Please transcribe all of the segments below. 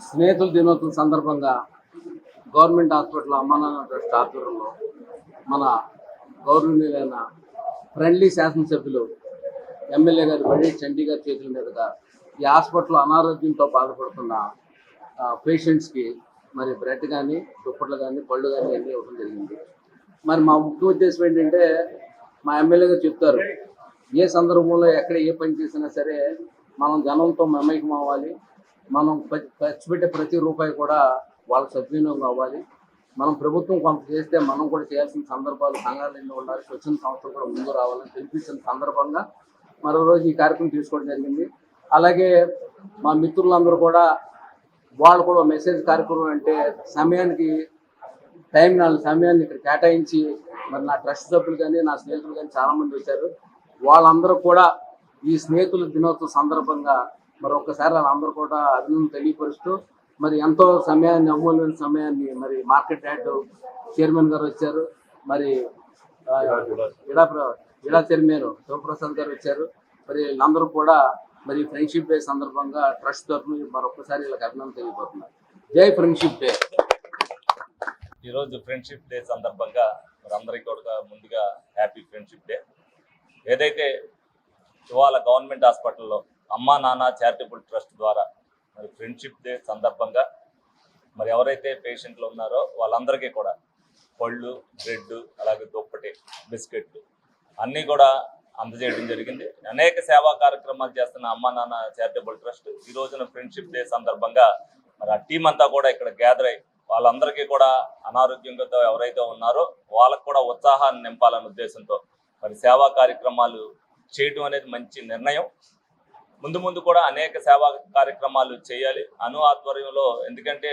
స్నేహితుల దినోత్సవం సందర్భంగా గవర్నమెంట్ హాస్పిటల్ అమ్మానాన్న ట్రస్ట్ ఆధ్వర్యంలో మన గౌరవనీయులైన ఫ్రెండ్లీ శాసనసభ్యులు ఎమ్మెల్యే గారు బడి చండీ గారి చేతుల మీదుగా ఈ హాస్పిటల్ అనారోగ్యంతో బాధపడుతున్న పేషెంట్స్కి మరి బ్రెడ్ కానీ దుప్పట్లు కానీ పళ్ళు కానీ అన్నీ ఇవ్వడం జరిగింది. మరి మా ముఖ్య ఉద్దేశం ఏంటంటే మా ఎమ్మెల్యే గారు చెప్తారు, ఏ సందర్భంలో ఎక్కడ ఏ పని చేసినా సరే మనం జనంతో మమైకం అవ్వాలి, మనం ఖర్చు పెట్టే ప్రతి రూపాయి కూడా వాళ్ళకి సద్వినియోగం అవ్వాలి. మనం ప్రభుత్వం కొంత చేస్తే మనం కూడా చేయాల్సిన సందర్భాలు సంఘాలు ఎన్నో ఉండాలి, స్వచ్ఛంద సంస్థలు కూడా ముందు రావాలని తెలిపించిన సందర్భంగా మరో రోజు ఈ కార్యక్రమం తీసుకోవడం జరిగింది. అలాగే మా మిత్రులందరూ కూడా వాళ్ళు కూడా మెసేజ్ కార్యక్రమం అంటే సమయానికి సమయాన్ని ఇక్కడ కేటాయించి మరి నా ట్రస్ట్ సభ్యులు కానీ నా స్నేహితులు కానీ చాలామంది వచ్చారు. వాళ్ళందరూ కూడా ఈ స్నేహితుల దినోత్సవం సందర్భంగా మరి ఒక్కసారి వాళ్ళందరూ కూడా అభినందన తెలియపరుస్తూ మరి ఎంతో సమయాన్ని అమూల్యమైన సమయాన్ని మరి మార్కెట్ యార్డ్ చైర్మన్ గారు వచ్చారు, మరి ఇడా చైర్మన్ శివప్రసాద్ గారు వచ్చారు. మరి వీళ్ళందరూ కూడా మరి ఫ్రెండ్షిప్ డే సందర్భంగా ట్రస్ట్ తరఫున మరొకసారి వీళ్ళకి అభినందన తెలియబోతున్నారు. జై ఫ్రెండ్షిప్ డే. ఈరోజు ఫ్రెండ్షిప్ డే సందర్భంగా మరి అందరికీ కూడా ముందుగా హ్యాపీ ఫ్రెండ్షిప్ డే. ఏదైతే ఇవాళ గవర్నమెంట్ హాస్పిటల్లో అమ్మా నాన్న చారిటబుల్ ట్రస్ట్ ద్వారా మరి ఫ్రెండ్షిప్ డే సందర్భంగా మరి ఎవరైతే పేషెంట్లు ఉన్నారో వాళ్ళందరికీ కూడా పళ్ళు, బ్రెడ్, అలాగే దుప్పటి, బిస్కెట్లు అన్నీ కూడా అందజేయడం జరిగింది. అనేక సేవా కార్యక్రమాలు చేస్తున్న అమ్మా నాన్న చారిటబుల్ ట్రస్ట్ ఈ రోజున ఫ్రెండ్షిప్ డే సందర్భంగా మరి ఆ టీం అంతా కూడా ఇక్కడ గ్యాదర్ అయ్యి వాళ్ళందరికీ కూడా అనారోగ్యంతో ఎవరైతే ఉన్నారో వాళ్ళకు కూడా ఉత్సాహాన్ని నింపాలనే ఉద్దేశంతో మరి సేవా కార్యక్రమాలు చేయటం అనేది మంచి నిర్ణయం. ముందు ముందు కూడా అనేక సేవా కార్యక్రమాలు చేయాలి ఆధ్వర్యంలో. ఎందుకంటే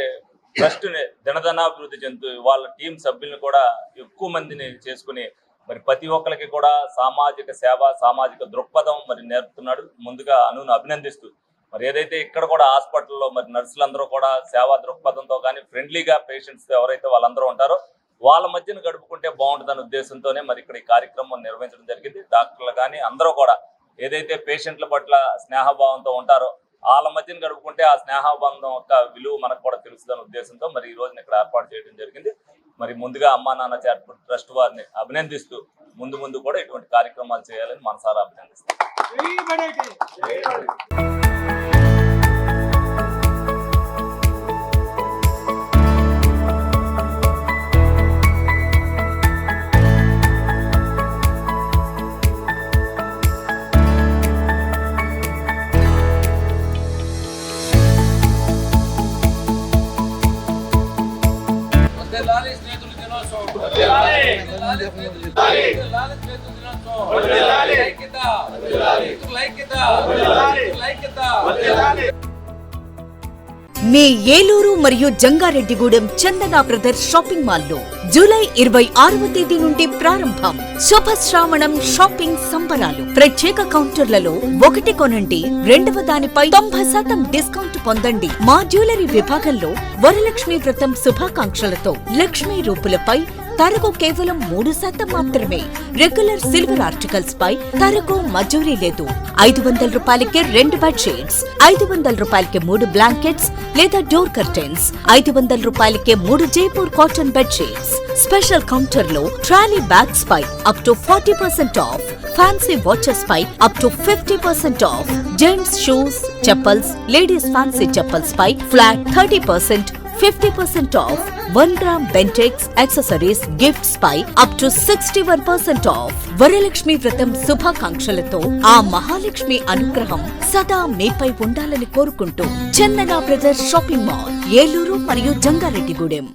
ట్రస్ట్ని దినదనాభివృద్ధి చెందుతూ వాళ్ళ టీం సభ్యులను కూడా ఎక్కువ మందిని చేసుకుని మరి ప్రతి ఒక్కరికి కూడా సామాజిక సేవ, సామాజిక దృక్పథం మరి నేర్పుతున్నాడు. ముందుగా అభినందిస్తూ మరి ఏదైతే ఇక్కడ కూడా హాస్పిటల్లో మరి నర్సులందరూ కూడా సేవా దృక్పథంతో కానీ ఫ్రెండ్లీగా పేషెంట్స్ ఎవరైతే వాళ్ళందరూ ఉంటారో వాళ్ళ మధ్యన గడుపుకుంటే బాగుంటుందనే ఉద్దేశంతోనే మరి ఇక్కడ ఈ కార్యక్రమం నిర్వహించడం జరిగింది. డాక్టర్లు కానీ అందరూ కూడా ఏదైతే పేషెంట్ల పట్ల స్నేహభావంతో ఉంటారో వాళ్ళ మధ్యన గడుపుకుంటే ఆ స్నేహబంధం యొక్క విలువ మనకు కూడా తెలుస్తుందనే ఉద్దేశంతో మరి ఈ రోజున ఇక్కడ ఏర్పాటు చేయడం జరిగింది. మరి ముందుగా అమ్మా నాన్న చారిటబుల్ ట్రస్ట్ వారిని అభినందిస్తూ ముందు కూడా ఇటువంటి కార్యక్రమాలు చేయాలని మనసారా అభినందిస్తాం. వర్ధిల్లాలి స్నేహితుల దినోత్సవం. వర్ధిల్లాలి స్నేహితుల దినోత్సవం. ఐక్యత. మీ ఏలూరు మరియు జంగారెడ్డిగూడెం చందన బ్రదర్స్ షాపింగ్ మాల్లో జూలై 26వ తేదీ నుండి ప్రారంభం. శుభశ్రావణం షాపింగ్ సంబరాలు. ప్రత్యేక కౌంటర్లలో 1 కొనండి 2వ దానిపై 90% డిస్కౌంట్ పొందండి. మా జ్యువెలరీ విభాగంలో వరలక్ష్మి వ్రతం శుభాకాంక్షలతో లక్ష్మీ రూపులపై తరకు కేవలం 3% మాత్రమే. రెగ్యులర్ సిల్వర్ ఆర్టికల్స్ పై తరకు మజూరీ లేదు. 500 రూపాయలకే 2 బెడ్షీట్స్, 500 రూపాయలకే 3 బ్లాంకెట్స్ లేదా డోర్ కర్టెన్స్, 500 రూపాయలకే 3 Jaipur cotton bedsheets. Special counter లో ట్రాలీ బ్యాగ్స్ పై up to 40% off, fancy watches పై up to 50% off, gents shoes, chappals, ladies fancy chappals పై flat 30%, 50% off. 1 gram Bentex accessories gifts పై up to 61% off. Varalakshmi Vratham శుభాకాంక్షలతో ఆ మహాలక్ష్మి అనుగ్రహం సదా మీపై ఉండాలని కోరుకుంటూ Chandana brothers shopping mall, Eluru మరియు జంగారెడ్డిగూడెం.